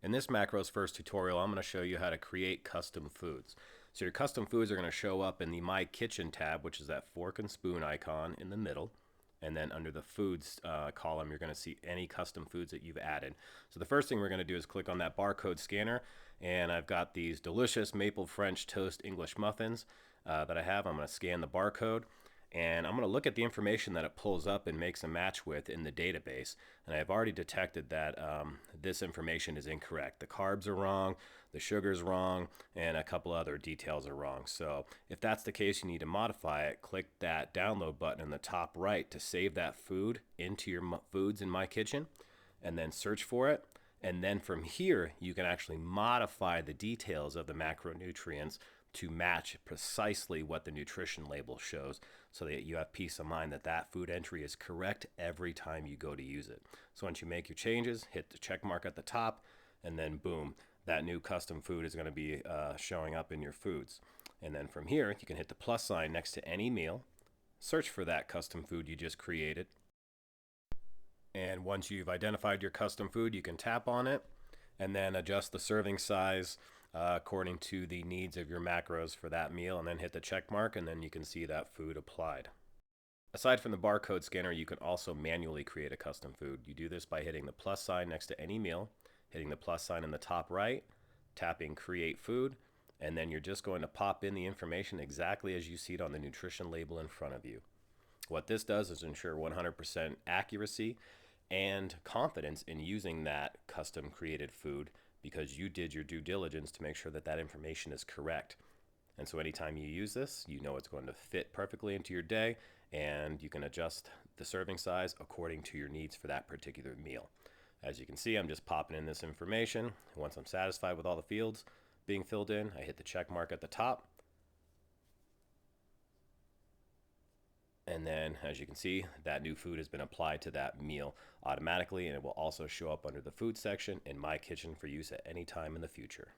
In this MacrosFirst tutorial, I'm going to show you how to create custom foods. So your custom foods are going to show up in the My Kitchen tab, which is that fork and spoon icon in the middle. And then under the foods column, you're going to see any custom foods that you've added. So the first thing we're going to do is click on that barcode scanner. And I've got these delicious maple French toast English muffins that I have. I'm going to scan the barcode. And I'm going to look at the information that it pulls up and makes a match with in the database. And I've already detected that this information is incorrect. The carbs are wrong, the sugar's wrong, and a couple other details are wrong. So if that's the case, you need to modify it. Click that download button in the top right to save that food into your foods in My Kitchen, and then search for it. And then from here, you can actually modify the details of the macronutrients to match precisely what the nutrition label shows, so that you have peace of mind that that food entry is correct every time you go to use it. So once you make your changes, hit the check mark at the top, and then boom, that new custom food is going to be showing up in your foods. And then from here, you can hit the plus sign next to any meal, search for that custom food you just created, and once you've identified your custom food, you can tap on it and then adjust the serving size according to the needs of your macros for that meal, and then hit the check mark, and then you can see that food applied. Aside from the barcode scanner, you can also manually create a custom food. You do this by hitting the plus sign next to any meal, hitting the plus sign in the top right, tapping create food, and then you're just going to pop in the information exactly as you see it on the nutrition label in front of you. What this does is ensure 100% accuracy and confidence in using that custom created food, because you did your due diligence to make sure that that information is correct. And so anytime you use this, you know it's going to fit perfectly into your day, and you can adjust the serving size according to your needs for that particular meal. As you can see, I'm just popping in this information. Once I'm satisfied with all the fields being filled in, I hit the check mark at the top. And then, as you can see, that new food has been applied to that meal automatically, and it will also show up under the food section in My Kitchen for use at any time in the future.